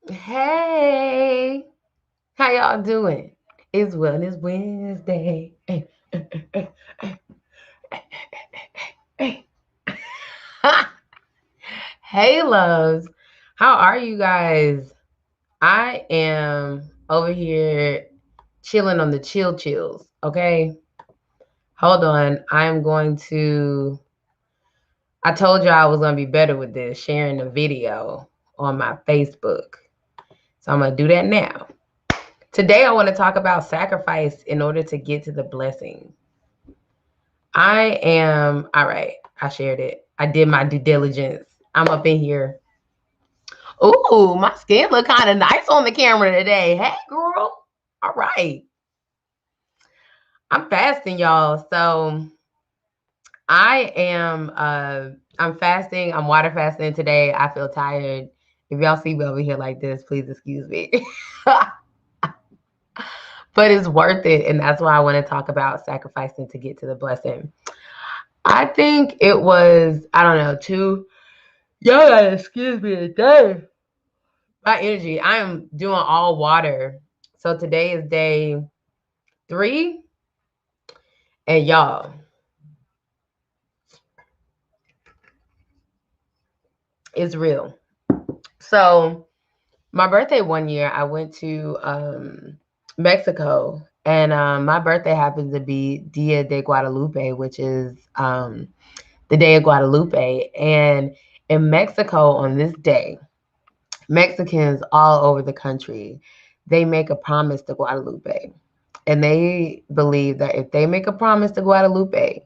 Hey, how y'all doing? It's Wellness Wednesday. Hey, loves. How are you guys? I am over here chilling on the chills, okay? Hold on. I told you I was going to be better with this, sharing the video on my Facebook. So I'm going to do that now. Today, I want to talk about sacrifice in order to get to the blessing. All right, I shared it. I did my due diligence. I'm up in here. Ooh, my skin look kind of nice on the camera today. Hey, girl. All right. I'm fasting, y'all. So I'm fasting. I'm water fasting today. I feel tired. If y'all see me over here like this, please excuse me. But it's worth it. And that's why I want to talk about sacrificing to get to the blessing. I think it was, I don't know, y'all gotta excuse me today. My energy, I am doing all water. So today is day 3. And y'all, it's real. So my birthday one year, I went to Mexico. And my birthday happens to be Dia de Guadalupe, which is the Day of Guadalupe. And in Mexico on this day, Mexicans all over the country, they make a promise to Guadalupe. And they believe that if they make a promise to Guadalupe,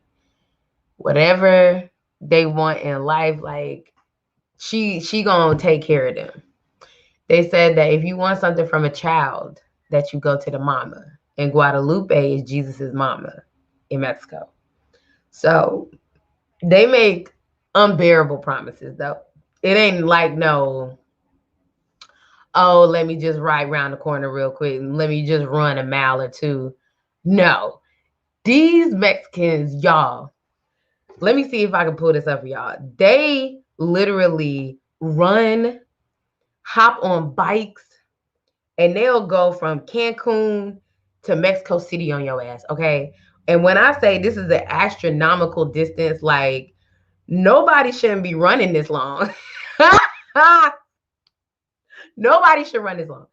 whatever they want in life, like she gonna take care of them. They said that if you want something from a child, that you go to the mama. And Guadalupe is Jesus's mama in Mexico. So they make unbearable promises though. It ain't like no, oh, let me just ride around the corner real quick and let me just run a mile or two. No. These Mexicans, y'all, let me see if I can pull this up for y'all. They literally run, hop on bikes, and they'll go from Cancun to Mexico City on your ass, okay? And when I say this is an astronomical distance, like nobody shouldn't be running this long. Nobody should run this long.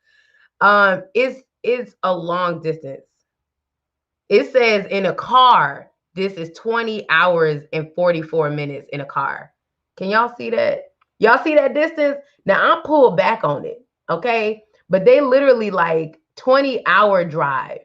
It's a long distance. It says in a car, this is 20 hours and 44 minutes in a car. Can y'all see that? Y'all see that distance? Now I'm pulled back on it, okay? But they literally like 20-hour drive,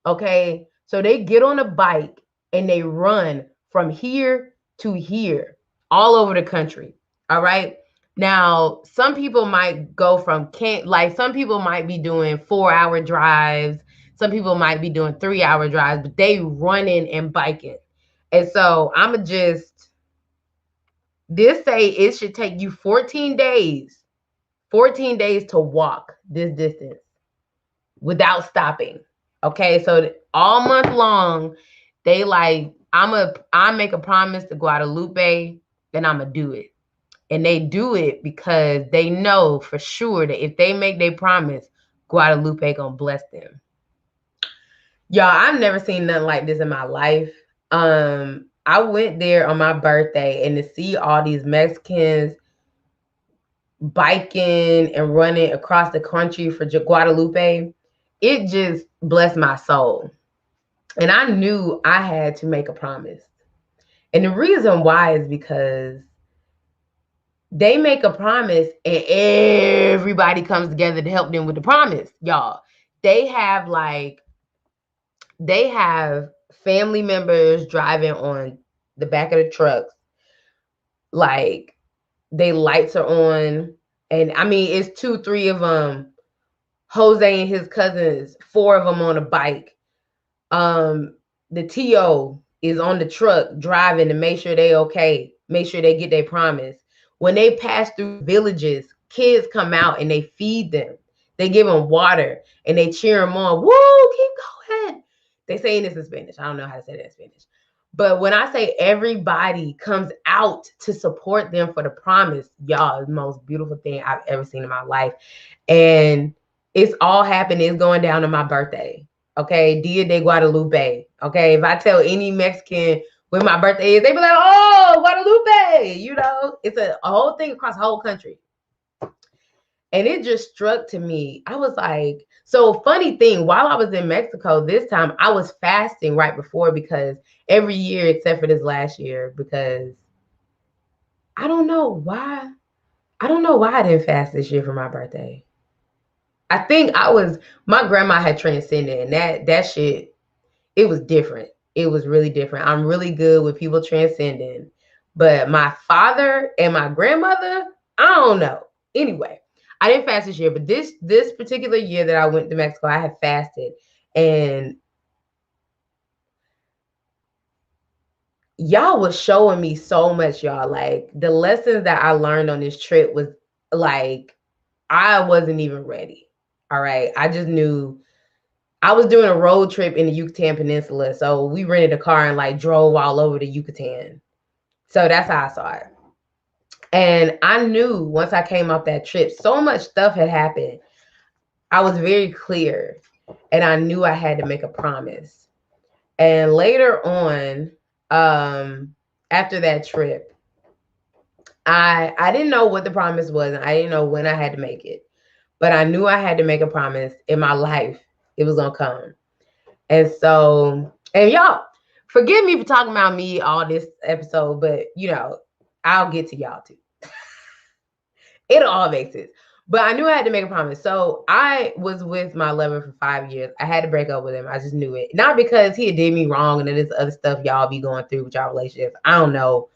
okay? So they get on a bike and they run from here to here, all over the country, all right? Now, some people might go from some people might be doing 4-hour drives. Some people might be doing 3-hour drives, but they running and biking. And so this say it should take you 14 days to walk this distance without stopping. Okay, so all month long, they like, I make a promise to Guadalupe, then I'm gonna do it. And they do it because they know for sure that if they make their promise, Guadalupe gonna bless them. Y'all, I've never seen nothing like this in my life. I went there on my birthday, and to see all these Mexicans biking and running across the country for Guadalupe, it just blessed my soul. And I knew I had to make a promise. And the reason why is because They make a promise and everybody comes together to help them with the promise, y'all. They have like they have family members driving on the back of the trucks. Like they lights are on, and I mean it's two, three of them. Jose and his cousins, four of them on a bike. The TO is on the truck driving to make sure they okay, make sure they get their promise. When they pass through villages, kids come out and they feed them. They give them water and they cheer them on. Woo, keep going. They saying this in Spanish. I don't know how to say that in Spanish. But when I say everybody comes out to support them for the promise, y'all, it's the most beautiful thing I've ever seen in my life. And it's all happening. It's going down on my birthday. Okay, Dia de Guadalupe. Okay, if I tell any Mexican when my birthday is, they be like, "Oh, Guadalupe!" You know, it's a whole thing across the whole country. And it just struck to me. I was like, so funny thing, while I was in Mexico this time, I was fasting right before because every year except for this last year, because I don't know why. I don't know why I didn't fast this year for my birthday. I think my grandma had transcended, and that shit, it was different. It was really different. I'm really good with people transcending, but my father and my grandmother, I don't know. Anyway, I didn't fast this year, but this particular year that I went to Mexico, I had fasted, and y'all was showing me so much, y'all. Like the lessons that I learned on this trip was like I wasn't even ready. All right, I just knew I was doing a road trip in the Yucatan Peninsula. So we rented a car and like drove all over the Yucatan. So that's how I saw it. And I knew once I came off that trip, so much stuff had happened. I was very clear and I knew I had to make a promise. And later on, after that trip, I didn't know what the promise was and I didn't know when I had to make it. But I knew I had to make a promise in my life. It was gonna come. And so, and y'all, forgive me for talking about me all this episode, but I'll get to y'all too. It'll all make sense. But I knew I had to make a promise. So I was with my lover for 5 years. I had to break up with him. I just knew it. Not because he had did me wrong and there's other stuff y'all be going through with y'all relationships. I don't know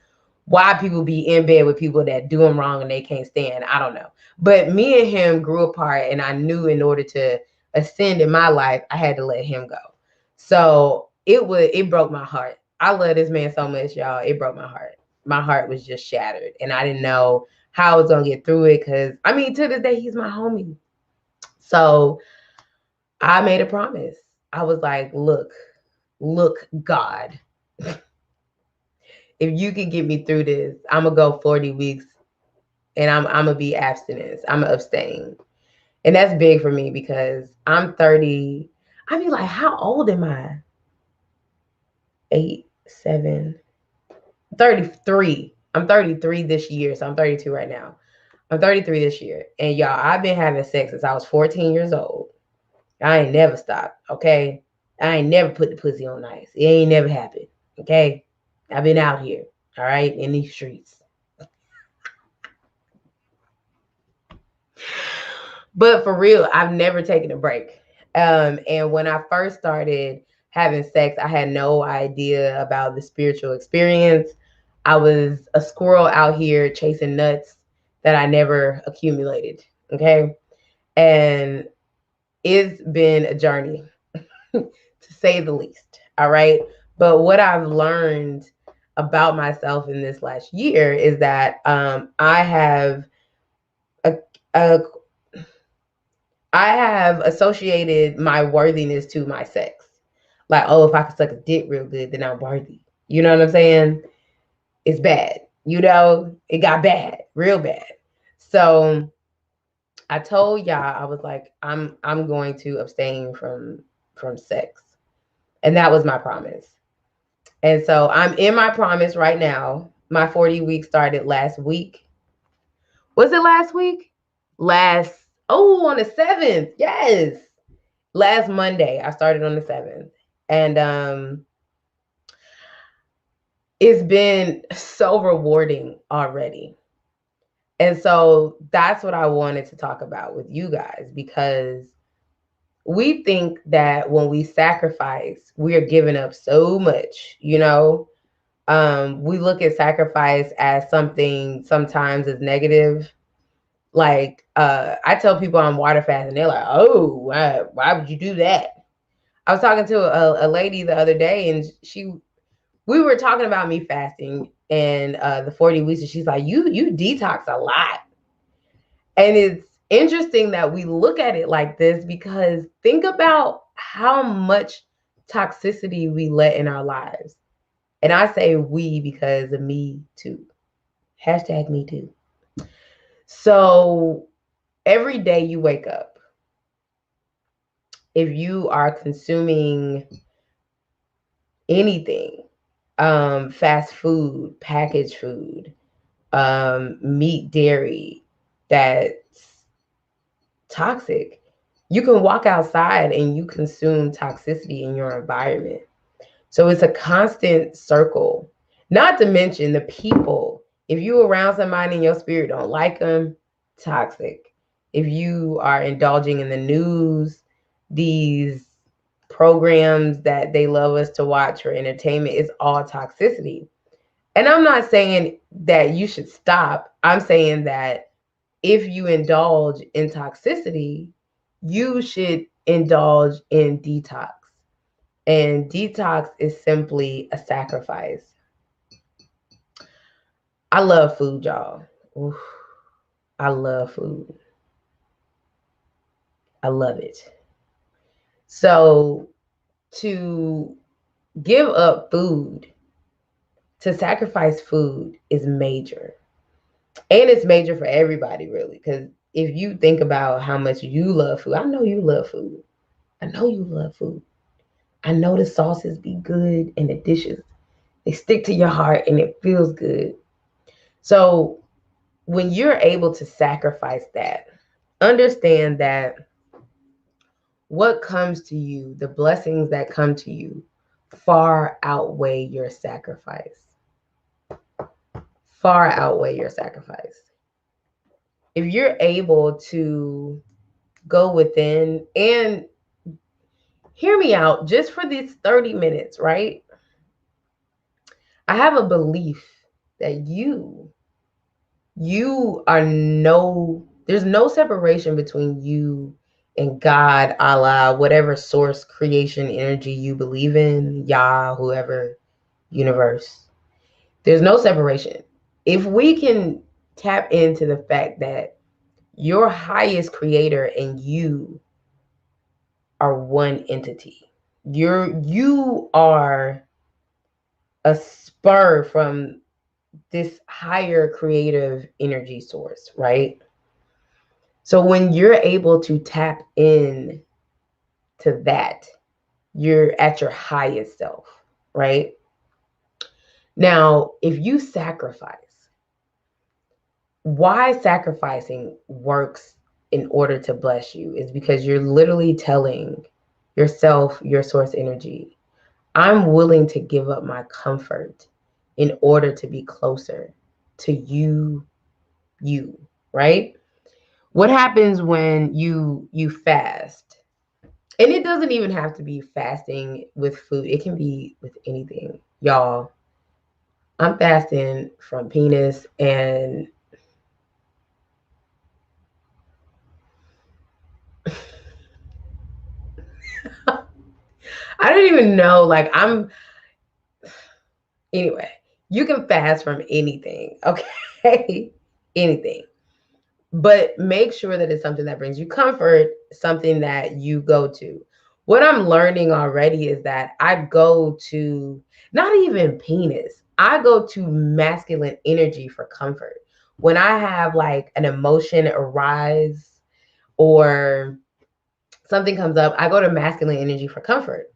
why people be in bed with people that do them wrong and they can't stand. I don't know. But me and him grew apart, and I knew in order to ascend in my life, I had to let him go. So it broke my heart. I love this man so much, y'all. It broke my heart. My heart was just shattered, and I didn't know how I was gonna get through it because I mean, to this day, he's my homie. So I made a promise. I was like, look, God, if you can get me through this, I'm gonna go 40 weeks and I'm gonna be abstinence. I'm gonna abstain. And that's big for me because I'm 30. I mean, like, how old am I? 8, 7, 33. I'm 33 this year, so I'm 32 right now. I'm 33 this year. And y'all, I've been having sex since I was 14 years old. I ain't never stopped, okay? I ain't never put the pussy on ice. It ain't never happened, okay? I've been out here, all right, in these streets. But for real, I've never taken a break. And when I first started having sex, I had no idea about the spiritual experience. I was a squirrel out here chasing nuts that I never accumulated. Okay. And it's been a journey, to say the least. All right. But what I've learned about myself in this last year is that I have a, a I have associated my worthiness to my sex. Like, oh, if I can suck a dick real good, then I'm worthy. You know what I'm saying? It's bad. It got bad, real bad. So I told y'all, I was like, I'm going to abstain from sex. And that was my promise. And so I'm in my promise right now. My 40 weeks started last week. Was it last week? On the 7th. Yes. Last Monday, I started on the 7th. And it's been so rewarding already. And so that's what I wanted to talk about with you guys, because we think that when we sacrifice, we are giving up so much, you know. We look at sacrifice as something sometimes as negative. Like, I tell people I'm water fast, and they're like, "Oh, why would you do that?" I was talking to a lady the other day, and we were talking about me fasting and the 40 weeks, and she's like, "You detox a lot," and it's interesting that we look at it like this, because think about how much toxicity we let in our lives. And I say we because of me too. Hashtag me too. So every day you wake up, if you are consuming anything, fast food, packaged food, meat, dairy, that's toxic, you can walk outside and you consume toxicity in your environment. So it's a constant circle. Not to mention the people. If you around somebody and your spirit don't like them, toxic. If you are indulging in the news, these programs that they love us to watch for entertainment, it's all toxicity. And I'm not saying that you should stop. I'm saying that if you indulge in toxicity, you should indulge in detox. And detox is simply a sacrifice. I love food, y'all. Oof, I love food. I love it. So to give up food, to sacrifice food is major. And it's major for everybody, really. Because if you think about how much you love food, I know you love food. I know you love food. I know the sauces be good and the dishes, they stick to your heart and it feels good. So when you're able to sacrifice that, understand that what comes to you, the blessings that come to you, far outweigh your sacrifice. Far outweigh your sacrifice. If you're able to go within and hear me out just for these 30 minutes, right? I have a belief that you are there's no separation between you and God, Allah, whatever source, creation, energy you believe in, Yah, whoever, universe. There's no separation. If we can tap into the fact that your highest creator and you are one entity, you are a spur from this higher creative energy source, right? So when you're able to tap in to that, you're at your highest self, right? Now, if you sacrifice, why sacrificing works in order to bless you is because you're literally telling yourself, your source energy, I'm willing to give up my comfort in order to be closer to you, right? What happens when you fast? And it doesn't even have to be fasting with food. It can be with anything. Y'all, I'm fasting from penis, and I don't even know, like anyway, you can fast from anything, okay? Anything. But make sure that it's something that brings you comfort, something that you go to. What I'm learning already is that I go to not even penis, I go to masculine energy for comfort. When I have like an emotion arise or something comes up, I go to masculine energy for comfort.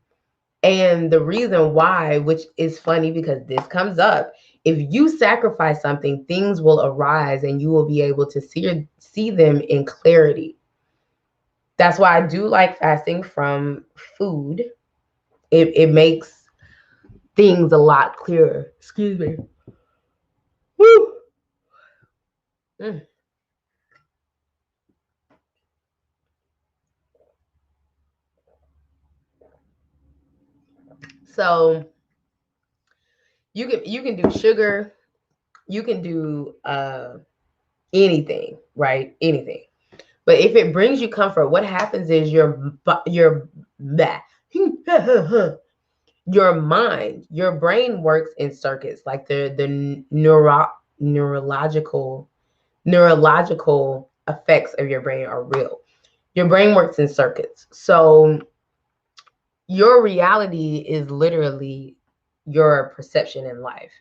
And the reason why, which is funny because this comes up, if you sacrifice something, things will arise and you will be able to see them in clarity. That's why I do like fasting from food. It makes things a lot clearer. Excuse me. Woo. Mm. So you can do sugar, you can do anything, right? Anything. But if it brings you comfort, what happens is your your mind, your brain works in circuits, like the neurological effects of your brain are real. Your brain works in circuits. So your reality is literally your perception in life.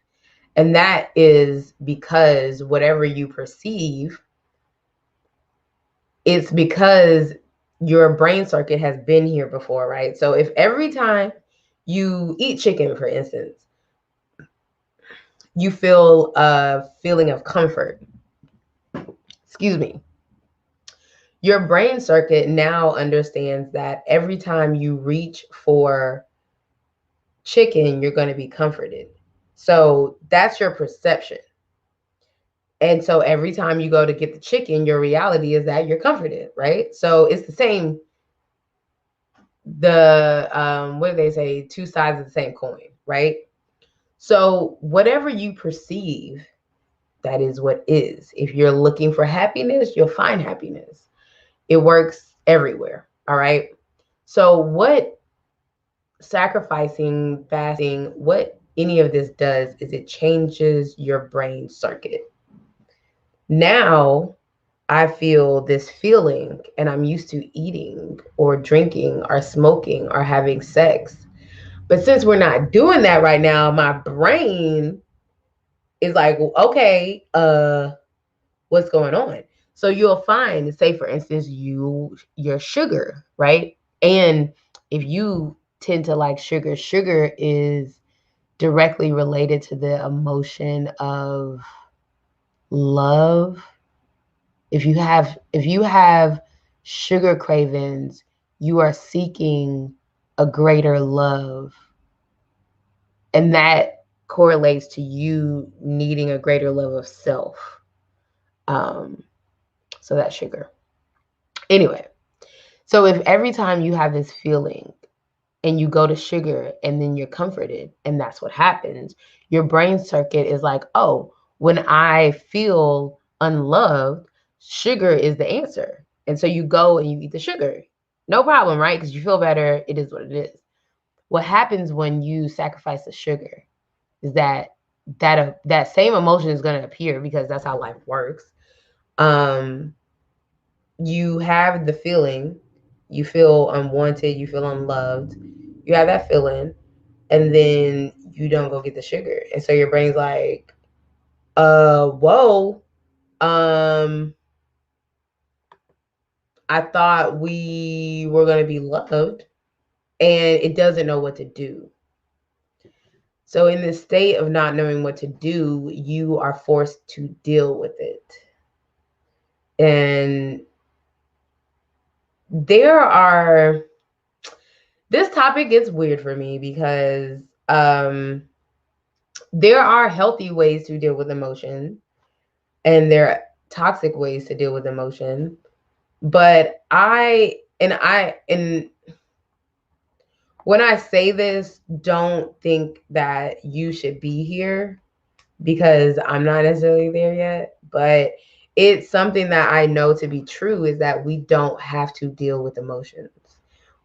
And that is because whatever you perceive, it's because your brain circuit has been here before, right? So if every time you eat chicken, for instance, you feel a feeling of comfort, excuse me, your brain circuit now understands that every time you reach for chicken, you're going to be comforted. So that's your perception. And so every time you go to get the chicken, your reality is that you're comforted, right? So it's the same. What do they say? Two sides of the same coin, right? So whatever you perceive, that is what is. If you're looking for happiness, you'll find happiness. It works everywhere. All right. So what sacrificing, fasting, what any of this does is it changes your brain circuit. Now I feel this feeling and I'm used to eating or drinking or smoking or having sex. But since we're not doing that right now, my brain is like, well, okay, what's going on? So you'll find, say for instance, your sugar, right? And if you tend to like sugar, sugar is directly related to the emotion of love. If you have sugar cravings, you are seeking a greater love. And that correlates to you needing a greater love of self. Um, so that's sugar. Anyway, so if every time you have this feeling and you go to sugar and then you're comforted, and that's what happens, your brain circuit is like, oh, when I feel unloved, sugar is the answer. And so you go and you eat the sugar. No problem, right? Because you feel better. It is what it is. What happens when you sacrifice the sugar is that same emotion is going to appear because that's how life works. You have the feeling, you feel unwanted, you feel unloved, you have that feeling, and then you don't go get the sugar. And so your brain's like, whoa, um, I thought we were going to be loved, and it doesn't know what to do. So in this state of not knowing what to do, you are forced to deal with it. And this topic gets weird for me because there are healthy ways to deal with emotion and there are toxic ways to deal with emotion. But and when I say this, don't think that you should be here because I'm not necessarily there yet. But it's something that I know to be true is that we don't have to deal with emotions.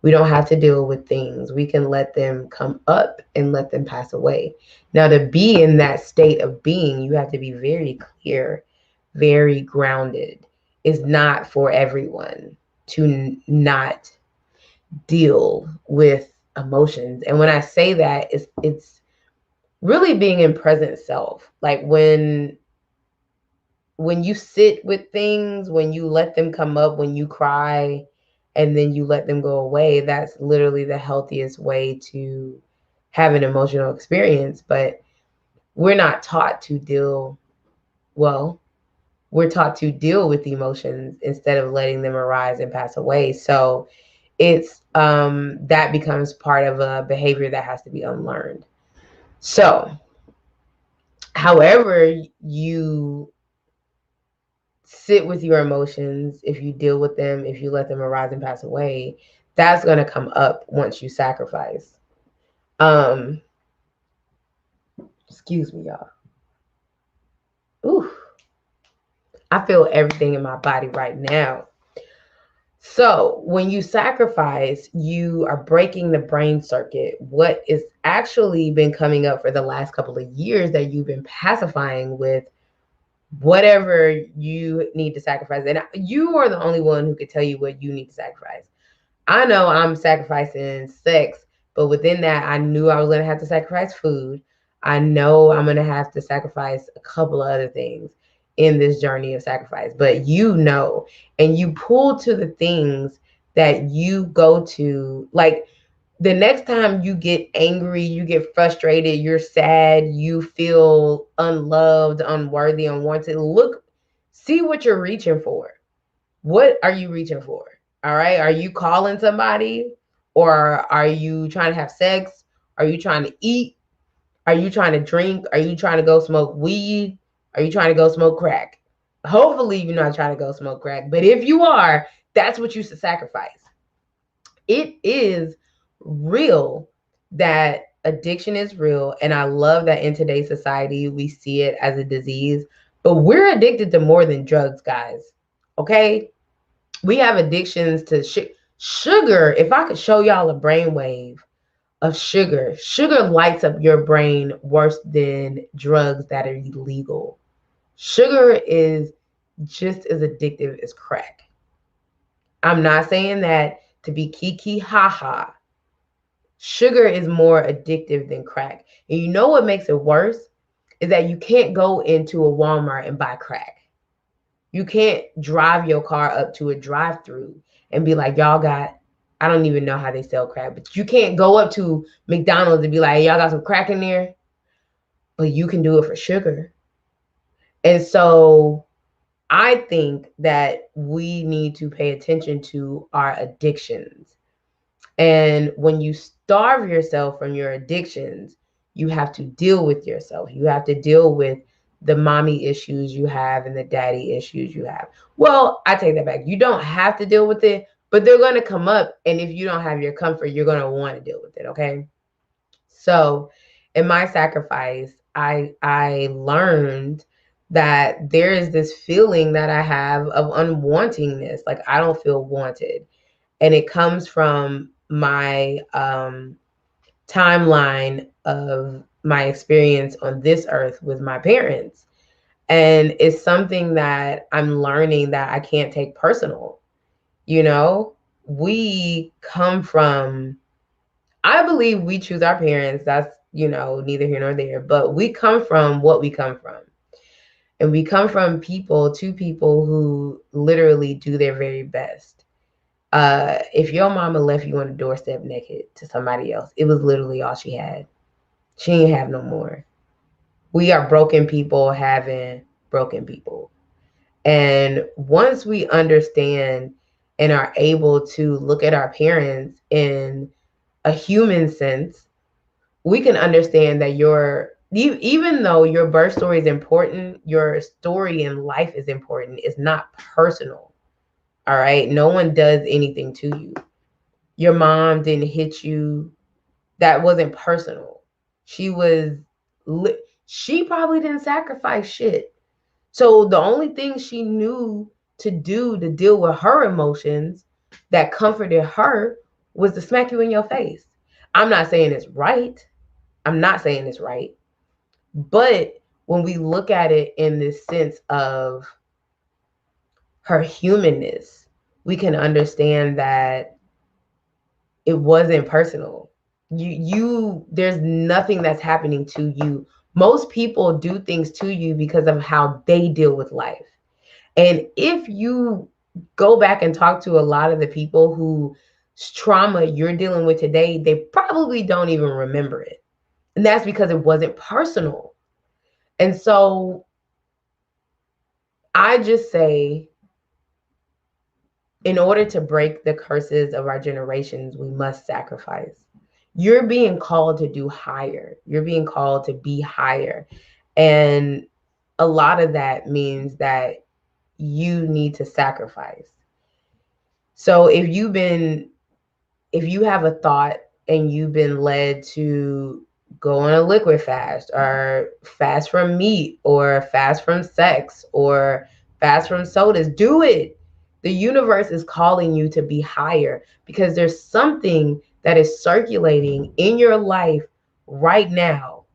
We don't have to deal with things. We can let them come up and let them pass away. Now, to be in that state of being, you have to be very clear, very grounded. It's not for everyone to not deal with emotions. And when I say that, it's really being in present self. Like when you sit with things, when you let them come up, when you cry and then you let them go away, that's literally the healthiest way to have an emotional experience. But we're not taught to well, we're taught to deal with emotions instead of letting them arise and pass away. So it's that becomes part of a behavior that has to be unlearned. So however you sit with your emotions, if you deal with them, if you let them arise and pass away, that's going to come up once you sacrifice. Um, excuse me, y'all. Ooh, I feel everything in my body right now. So, when you sacrifice, you are breaking the brain circuit. What is actually been coming up for the last couple of years that you've been pacifying with whatever you need to sacrifice. And you are the only one who could tell you what you need to sacrifice. I know I'm sacrificing sex, but within that, I knew I was going to have to sacrifice food. I know I'm going to have to sacrifice a couple of other things in this journey of sacrifice. But you know, and you pull to the things that you go to. Like the next time you get angry, you get frustrated, you're sad, you feel unloved, unworthy, unwanted, look, see what you're reaching for. What are you reaching for? All right. Are you calling somebody, or are you trying to have sex? Are you trying to eat? Are you trying to drink? Are you trying to go smoke weed? Are you trying to go smoke crack? Hopefully, you're not trying to go smoke crack. But if you are, that's what you should sacrifice. It is real that addiction is real. And I love that in today's society, we see it as a disease. But we're addicted to more than drugs, guys. Okay? We have addictions to sugar. If I could show y'all a brainwave of sugar, sugar lights up your brain worse than drugs that are illegal. Sugar is just as addictive as crack. I'm not saying that to be kiki haha. Sugar is more addictive than crack. And you know what makes it worse is that you can't go into a Walmart and buy crack. You can't drive your car up to a drive-through and be like, y'all got, I don't even know how they sell crack, but you can't go up to McDonald's and be like, hey, y'all got some crack in there, but you can do it for sugar. And so I think that we need to pay attention to our addictions. And when you starve yourself from your addictions, you have to deal with yourself. You have to deal with the mommy issues you have and the daddy issues you have. Well, I take that back. You don't have to deal with it, but they're going to come up. And if you don't have your comfort, you're going to want to deal with it. Okay. So in my sacrifice, I learned that there is this feeling that I have of unwantingness. Like I don't feel wanted. And it comes from my timeline of my experience on this earth with my parents. And it's something that I'm learning that I can't take personal. You know, we come from, I believe we choose our parents. That's, you know, neither here nor there, but we come from what we come from. And we come from two people who literally do their very best. If your mama left you on the doorstep naked to somebody else, it was literally all she had. She ain't have no more. We are broken people having broken people. And once we understand and are able to look at our parents in a human sense, we can understand that even though your birth story is important, your story in life is important. It's not personal. All right. No one does anything to you. Your mom didn't hit you. That wasn't personal. She was, she probably didn't sacrifice shit. So the only thing she knew to do to deal with her emotions that comforted her was to smack you in your face. I'm not saying it's right. I'm not saying it's right. But when we look at it in this sense of her humanness, we can understand that it wasn't personal. There's nothing that's happening to you. Most people do things to you because of how they deal with life. And if you go back and talk to a lot of the people whose trauma you're dealing with today, they probably don't even remember it. And that's because it wasn't personal. And so I just say, in order to break the curses of our generations, we must sacrifice. You're being called to do higher. You're being called to be higher. And a lot of that means that you need to sacrifice. So if you have a thought and you've been led to go on a liquid fast or fast from meat or fast from sex or fast from sodas, do it. The universe is calling you to be higher because there's something that is circulating in your life right now.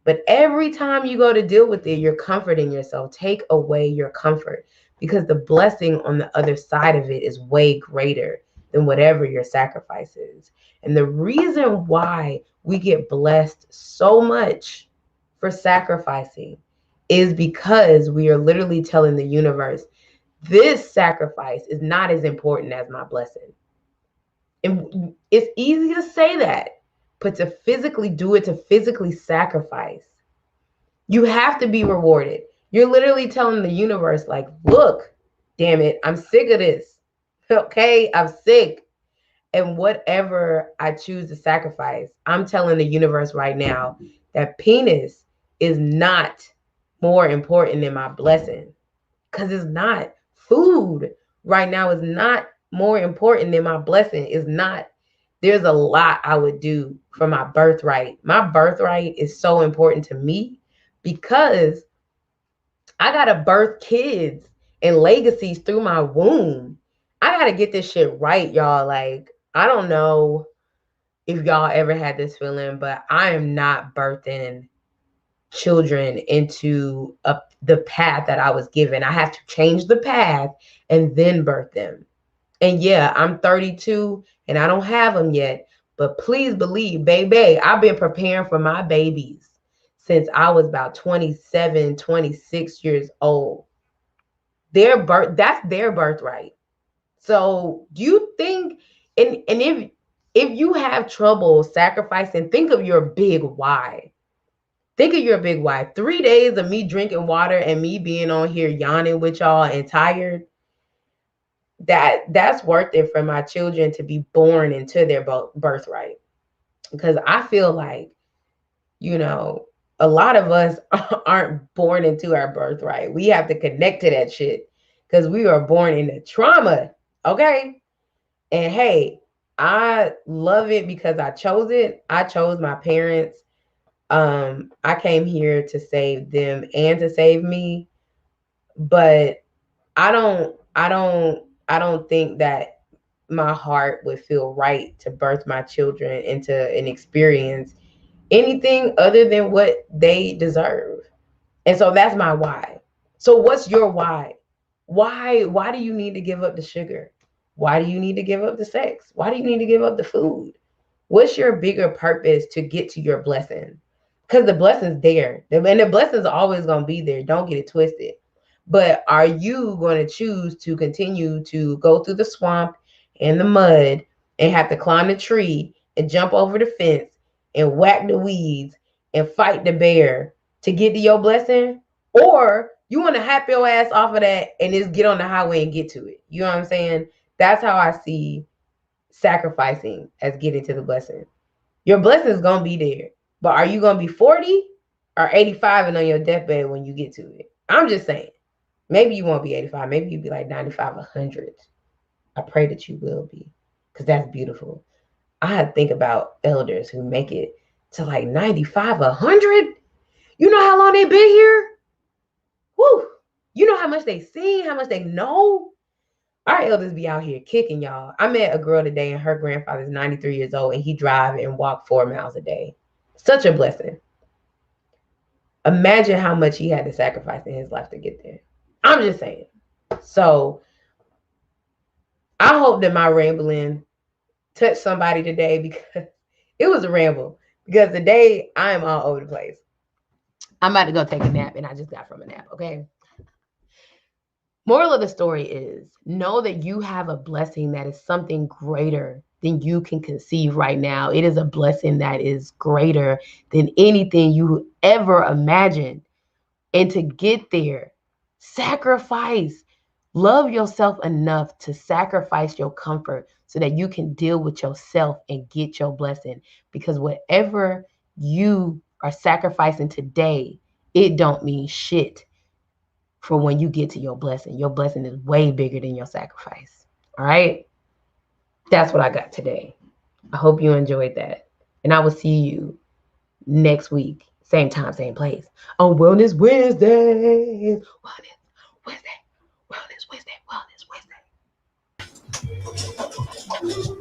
But every time you go to deal with it, you're comforting yourself. Take away your comfort because the blessing on the other side of it is way greater than whatever your sacrifice is. And the reason why we get blessed so much for sacrificing is because we are literally telling the universe, this sacrifice is not as important as my blessing. And it's easy to say that, but to physically do it, to physically sacrifice, you have to be rewarded. You're literally telling the universe, like, look, damn it, I'm sick of this. Okay, I'm sick. And whatever I choose to sacrifice, I'm telling the universe right now that penis is not more important than my blessing. Because it's not. Food right now is not more important than my blessing. It's not. There's a lot I would do for my birthright. My birthright is so important to me because I got to birth kids and legacies through my womb. I got to get this shit right, y'all. Like, I don't know if y'all ever had this feeling, but I am not birthing children into the path that I was given. I have to change the path and then birth them. And yeah, I'm 32 and I don't have them yet, but please believe, baby, I've been preparing for my babies since I was about 27, 26 years old. That's their birthright. So do you think, and if you have trouble sacrificing, think of your big why. Think of your big why. 3 days of me drinking water and me being on here yawning with y'all and tired, that's worth it for my children to be born into their birthright. Because I feel like, you know, a lot of us aren't born into our birthright. We have to connect to that shit because we are born into trauma. Okay. And hey, I love it because I chose it. I chose my parents. I came here to save them and to save me. But I don't think that my heart would feel right to birth my children into an experience anything other than what they deserve. And so that's my why. So what's your why? Why do you need to give up the sugar? Why do you need to give up the sex? Why do you need to give up the food? What's your bigger purpose to get to your blessing? Because the blessing's there. And the blessing's always going to be there. Don't get it twisted. But are you going to choose to continue to go through the swamp and the mud and have to climb the tree and jump over the fence and whack the weeds and fight the bear to get to your blessing? Or you want to hop your ass off of that and just get on the highway and get to it? You know what I'm saying? That's how I see sacrificing as getting to the blessing. Your blessing is going to be there. But are you going to be 40 or 85 and on your deathbed when you get to it? I'm just saying. Maybe you won't be 85. Maybe you'll be like 95, 100. I pray that you will be, because that's beautiful. I think about elders who make it to like 95, 100. You know how long they've been here? Woo! You know how much they see, how much they know? Our elders be out here kicking, y'all. I met a girl today and her grandfather's 93 years old and he drive and walk 4 miles a day. Such a blessing. Imagine how much he had to sacrifice in his life to get there. I'm just saying. So I hope that my rambling touched somebody today, because it was a ramble. Because today I am all over the place. I'm about to go take a nap and I just got from a nap, okay? Moral of the story is, know that you have a blessing that is something greater than you can conceive right now. It is a blessing that is greater than anything you ever imagined. And to get there, sacrifice. Love yourself enough to sacrifice your comfort so that you can deal with yourself and get your blessing. Because whatever you are sacrificing today, it don't mean shit for when you get to your blessing. Your blessing is way bigger than your sacrifice. All right? That's what I got today. I hope you enjoyed that. And I will see you next week. Same time, same place. On Wellness Wednesday. Wellness Wednesday. Wellness Wednesday. Wellness Wednesday.